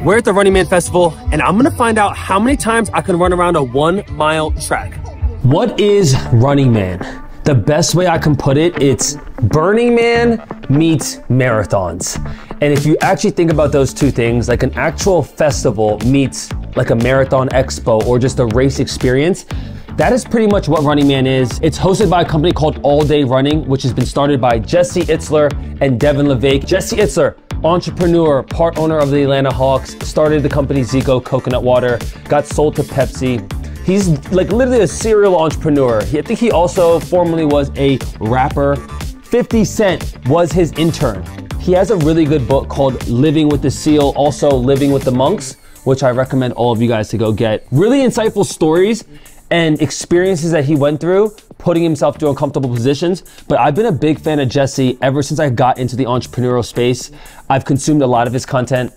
We're at the Running Man Festival, and I'm gonna find out how many times I can run around a 1 mile track. What is Running Man? The best way I can put it, it's Burning Man meets marathons. And if you actually think about those two things, like an actual festival meets like a marathon expo or just a race experience, that is pretty much what Running Man is. It's hosted by a company called All Day Running, which has been started by Jesse Itzler and Devin LeVake. Jesse Itzler, entrepreneur, part owner of the Atlanta Hawks, started the company Zico Coconut Water, got sold to Pepsi. He's like literally a serial entrepreneur. I think he also formerly was a rapper. 50 Cent was his intern. He has a really good book called Living with the Seal, also Living with the Monks, which I recommend all of you guys to go get. Really insightful stories and experiences that he went through, putting himself through uncomfortable positions. But I've been a big fan of Jesse ever since I got into the entrepreneurial space. I've consumed a lot of his content,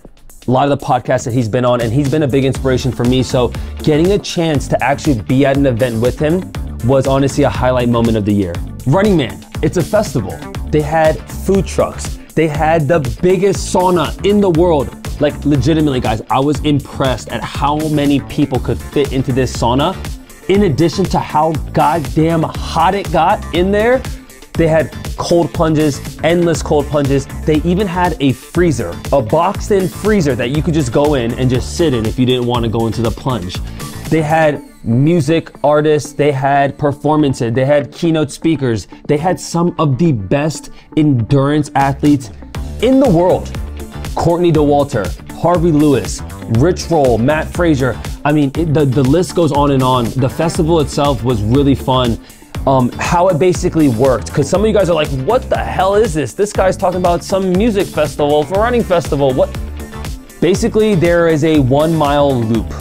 a lot of the podcasts that he's been on, and he's been a big inspiration for me. So getting a chance to actually be at an event with him was honestly a highlight moment of the year. Running Man, it's a festival. They had food trucks. They had the biggest sauna in the world. Like legitimately, guys, I was impressed at how many people could fit into this sauna. In addition to how goddamn hot it got in there, they had cold plunges, endless cold plunges. They even had a freezer, a boxed in freezer that you could just go in and just sit in if you didn't want to go into the plunge. They had music artists, they had performances, they had keynote speakers. They had some of the best endurance athletes in the world. Courtney Dauwalter, Harvey Lewis, Rich Roll, Matt Frazier. I mean, the list goes on and on. The festival itself was really fun. How it basically worked, because some of you guys are like, what the hell is this? This guy's talking about some music festival for running festival. What? Basically, there is a 1 mile loop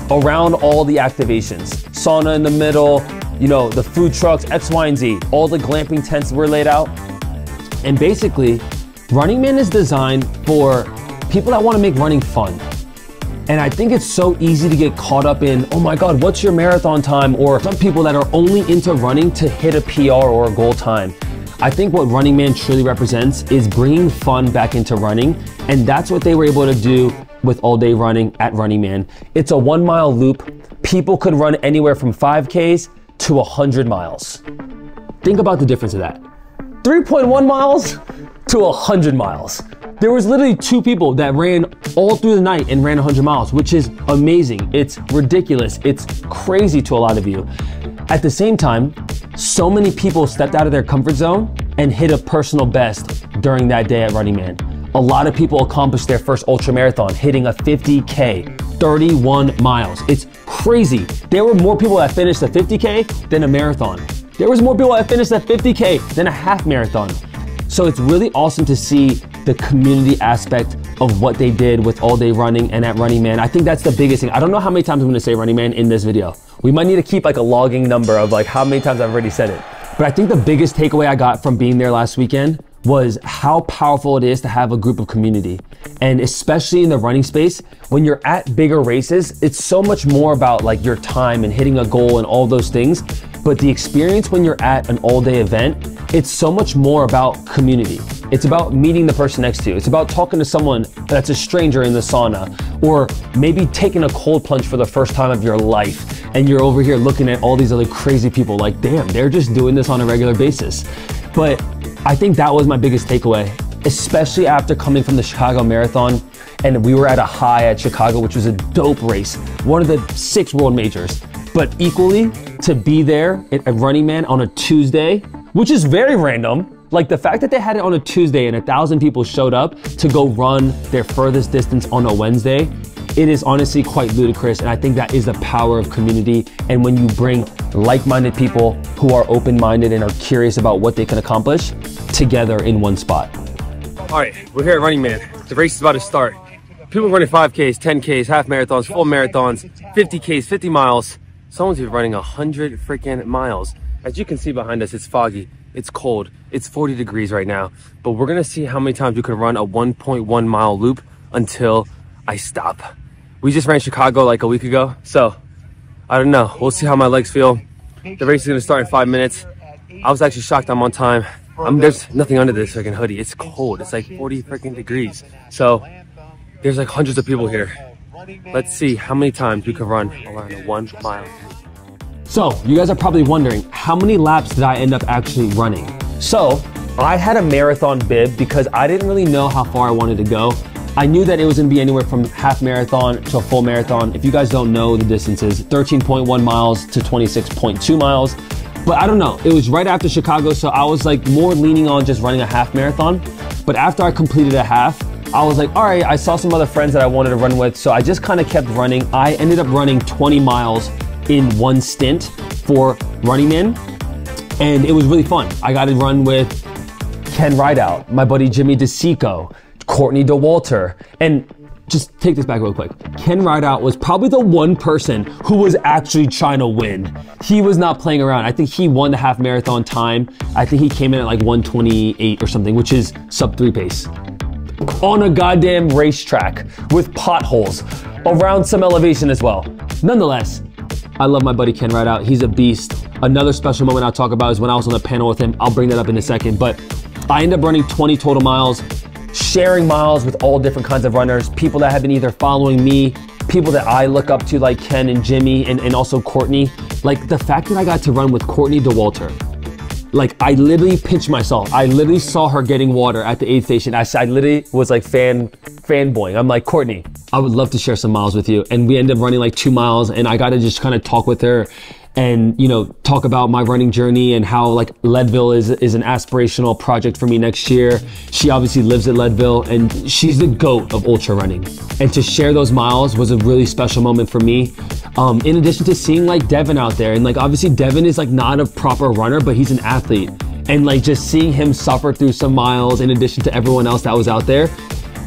around all the activations. Sauna in the middle, you know, the food trucks, X, Y, and Z. All the glamping tents were laid out. And basically, Running Man is designed for people that want to make running fun. And I think it's so easy to get caught up in, oh my God, what's your marathon time? Or some people that are only into running to hit a PR or a goal time. I think what Running Man truly represents is bringing fun back into running. And that's what they were able to do with All Day Running at Running Man. It's a 1 mile loop. People could run anywhere from 5Ks to 100 miles. Think about the difference of that. 3.1 miles to 100 miles. There was literally 2 people that ran all through the night and ran 100 miles, which is amazing. It's ridiculous. It's crazy to a lot of you. At the same time, so many people stepped out of their comfort zone and hit a personal best during that day at Running Man. A lot of people accomplished their first ultra marathon, hitting a 50K, 31 miles. It's crazy. There were more people that finished a 50K than a marathon. There was more people that finished a 50K than a half marathon. So it's really awesome to see the community aspect of what they did with All Day Running and at Running Man. I think that's the biggest thing. I don't know how many times I'm gonna say Running Man in this video. We might need to keep like a logging number of like how many times I've already said it. But I think the biggest takeaway I got from being there last weekend was how powerful it is to have a group of community. And especially in the running space, when you're at bigger races, it's so much more about like your time and hitting a goal and all those things. But the experience when you're at an all-day event, it's so much more about community. It's about meeting the person next to you. It's about talking to someone that's a stranger in the sauna, or maybe taking a cold plunge for the first time of your life. And you're over here looking at all these other crazy people like, damn, they're just doing this on a regular basis. But I think that was my biggest takeaway, especially after coming from the Chicago Marathon. And we were at a high at Chicago, which was a dope race, one of the 6 world majors. But equally, to be there at Running Man on a Tuesday, which is very random. Like the fact that they had it on a Tuesday and 1,000 people showed up to go run their furthest distance on a Wednesday, it is honestly quite ludicrous. And I think that is the power of community. And when you bring like-minded people who are open-minded and are curious about what they can accomplish together in one spot. All right, we're here at Running Man. The race is about to start. People running 5Ks, 10Ks, half marathons, full marathons, 50Ks, 50 miles. Someone's even running 100 freaking miles. As you can see behind us, it's foggy, it's cold, it's 40 degrees right now. But we're gonna see how many times we can run a 1.1 mile loop until I stop. We just ran Chicago like a week ago, so I don't know. We'll see how my legs feel. The race is gonna start in 5 minutes. I was actually shocked I'm on time. There's nothing under this freaking hoodie. It's cold, it's like 40 freaking degrees. So There's like hundreds of people here. Let's see how many times we can run around a 1 mile. So you guys are probably wondering, how many laps did I end up actually running? So I had a marathon bib because I didn't really know how far I wanted to go. I knew that it was gonna be anywhere from half marathon to a full marathon. If you guys don't know the distances, 13.1 miles to 26.2 miles. But I don't know, it was right after Chicago, so I was like more leaning on just running a half marathon. But after I completed a half, I was like, all right, I saw some other friends that I wanted to run with, so I just kind of kept running. I ended up running 20 miles in one stint for Running Man, and it was really fun. I got to run with Ken Rideout, my buddy Jimmy DeSico, Courtney DeWalter, and just take this back real quick. Ken Rideout was probably the one person who was actually trying to win. He was not playing around. I think he won the half marathon time. I think he came in at like 1:28 or something, which is sub 3 pace. On a goddamn racetrack with potholes around some elevation as well. Nonetheless, I love my buddy Ken Rideout. He's a beast. Another special moment I'll talk about is when I was on the panel with him. I'll bring that up in a second, but I ended up running 20 total miles, sharing miles with all different kinds of runners, people that have been either following me, people that I look up to like Ken and Jimmy and also Courtney. Like the fact that I got to run with Courtney DeWalter, like I literally pinched myself. I literally saw her getting water at the aid station. I literally was like fanboying. I'm like, Courtney, I would love to share some miles with you. And we ended up running like 2 miles, and I got to just kind of talk with her and, you know, talk about my running journey and how like Leadville is an aspirational project for me next year. She obviously lives at Leadville and she's the GOAT of ultra running. And to share those miles was a really special moment for me. In addition to seeing like Devin out there, and like obviously Devin is like not a proper runner, but he's an athlete. And like just seeing him suffer through some miles in addition to everyone else that was out there,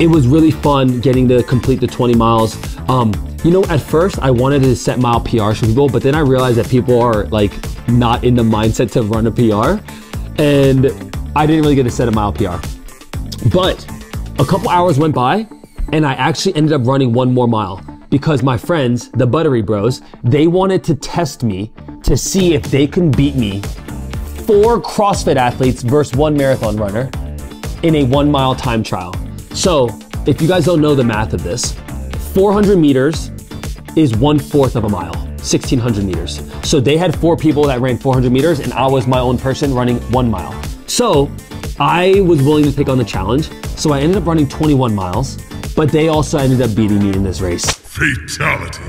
it was really fun getting to complete the 20 miles. You know, at first I wanted to set mile PRs for people, but then I realized that people are like not in the mindset to run a PR, and I didn't really get to set a mile PR. But a couple hours went by and I actually ended up running 1 more mile because my friends, the Buttery Bros, they wanted to test me to see if they can beat me 4 CrossFit athletes versus 1 marathon runner in a 1 mile time trial. So if you guys don't know the math of this, 400 meters is 1/4 of a mile, 1,600 meters. So they had 4 people that ran 400 meters and I was my own person running 1 mile. So I was willing to take on the challenge. So I ended up running 21 miles, but they also ended up beating me in this race. Fatality.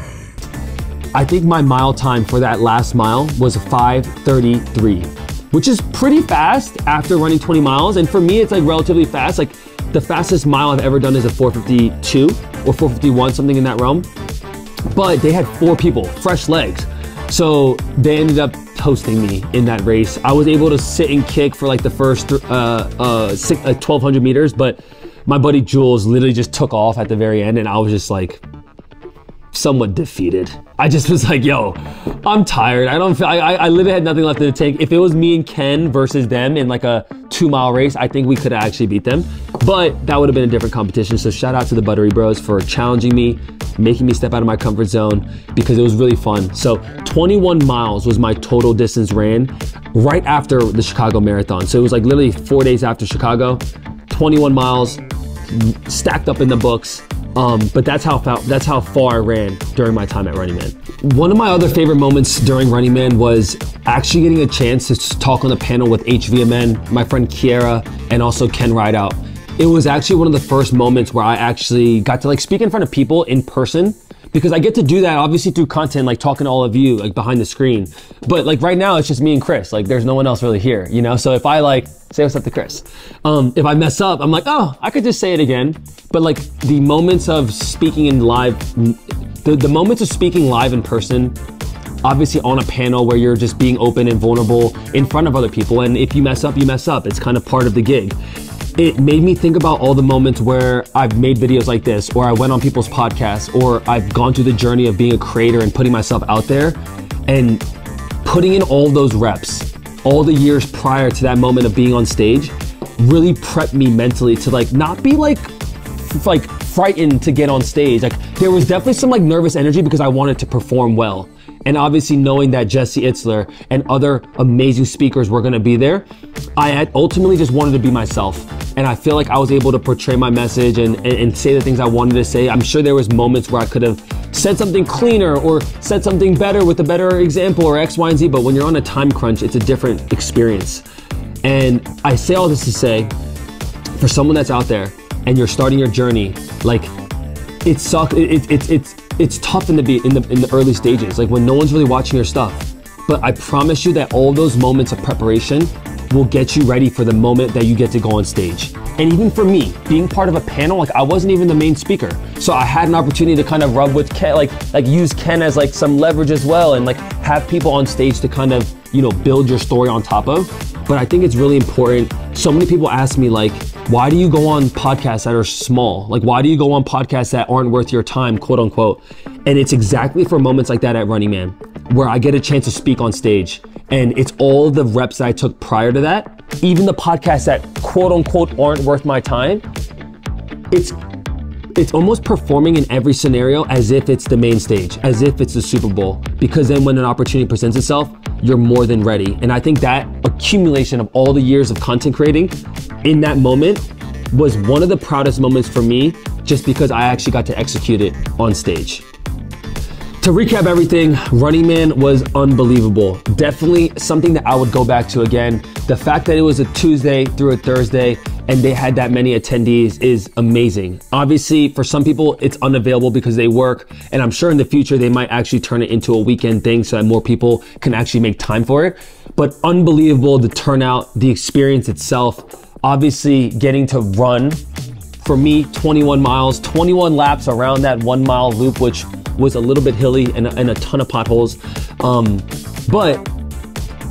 I think my mile time for that last mile was 5:33, which is pretty fast after running 20 miles. And for me, it's like relatively fast. Like the fastest mile I've ever done is a 4:52 or 4:51, something in that realm. But they had 4 people, fresh legs. So they ended up toasting me in that race. I was able to sit and kick for like the first 1,200 meters, but my buddy Jules literally just took off at the very end and I was just like somewhat defeated. I just was like, yo, I'm tired. I don't feel, I literally had nothing left in the tank. If it was me and Ken versus them in like a 2 mile race, I think we could have actually beat them, but that would have been a different competition. So shout out to the Buttery Bros for challenging me, making me step out of my comfort zone because it was really fun. So 21 miles was my total distance ran right after the Chicago Marathon. So it was like literally 4 days after Chicago, 21 miles stacked up in the books. But that's how far I ran during my time at Running Man. One of my other favorite moments during Running Man was actually getting a chance to talk on the panel with HVMN, my friend Kiera, and also Ken Rideout. It was actually one of the first moments where I actually got to like speak in front of people in person, because I get to do that obviously through content, like talking to all of you like behind the screen. But like right now it's just me and Chris, like there's no one else really here, you know? So if I like say what's up to Chris, if I mess up, I'm like, oh, I could just say it again. But like the moments of speaking in live, the moments of speaking live in person, obviously on a panel where you're just being open and vulnerable in front of other people. And if you mess up, you mess up. It's kind of part of the gig. It made me think about all the moments where I've made videos like this, or I went on people's podcasts, or I've gone through the journey of being a creator and putting myself out there, and putting in all those reps, all the years prior to that moment of being on stage, really prepped me mentally to like not be like frightened to get on stage. Like there was definitely some like nervous energy because I wanted to perform well. and obviously knowing that Jesse Itzler and other amazing speakers were gonna be there, I had ultimately just wanted to be myself. And I feel like I was able to portray my message and say the things I wanted to say. I'm sure there was moments where I could have said something cleaner or said something better with a better example or X, Y, and Z, but when you're on a time crunch, it's a different experience. And I say all this to say, for someone that's out there and you're starting your journey, like it sucks. It's tough in the early stages, like when no one's really watching your stuff. But I promise you that all those moments of preparation will get you ready for the moment that you get to go on stage. And even for me, being part of a panel, like I wasn't even the main speaker. So I had an opportunity to kind of rub with Ken, like use Ken as like some leverage as well, and like have people on stage to kind of, you know, build your story on top of. But I think it's really important. So many people ask me like, why do you go on podcasts that are small? Like, why do you go on podcasts that aren't worth your time, quote unquote? And it's exactly for moments like that at Running Man, where I get a chance to speak on stage. And it's all the reps that I took prior to that, even the podcasts that quote unquote aren't worth my time. It's almost performing in every scenario as if it's the main stage, as if it's the Super Bowl, because then when an opportunity presents itself, you're more than ready. And I think that accumulation of all the years of content creating in that moment was one of the proudest moments for me, just because I actually got to execute it on stage. To recap everything, Running Man was unbelievable. Definitely something that I would go back to again. The fact that it was a Tuesday through a Thursday and they had that many attendees is amazing. Obviously, for some people, it's unavailable because they work, and I'm sure in the future they might actually turn it into a weekend thing so that more people can actually make time for it. But unbelievable, the turnout, the experience itself. Obviously, getting to run, for me, 21 miles, 21 laps around that 1 mile loop, which was a little bit hilly and a ton of potholes. But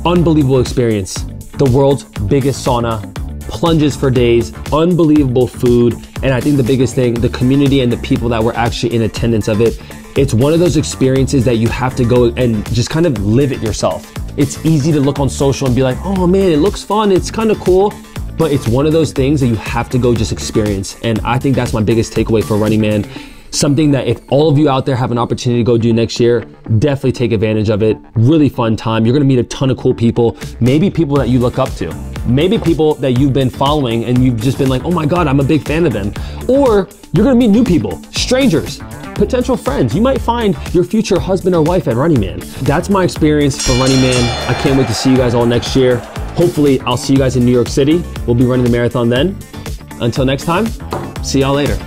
unbelievable experience. The world's biggest sauna, plunges for days, unbelievable food. And I think the biggest thing, the community and the people that were actually in attendance of it. It's one of those experiences that you have to go and just kind of live it yourself. It's easy to look on social and be like, oh man, it looks fun, it's kind of cool. But it's one of those things that you have to go just experience. And I think that's my biggest takeaway for Running Man. Something that if all of you out there have an opportunity to go do next year, definitely take advantage of it. Really fun time. You're gonna meet a ton of cool people, maybe people that you look up to, maybe people that you've been following and you've just been like, oh my God, I'm a big fan of them. Or you're gonna meet new people, strangers, potential friends. You might find your future husband or wife at Running Man. That's my experience for Running Man. I can't wait to see you guys all next year. Hopefully I'll see you guys in New York City. We'll be running the marathon then. Until next time, see y'all later.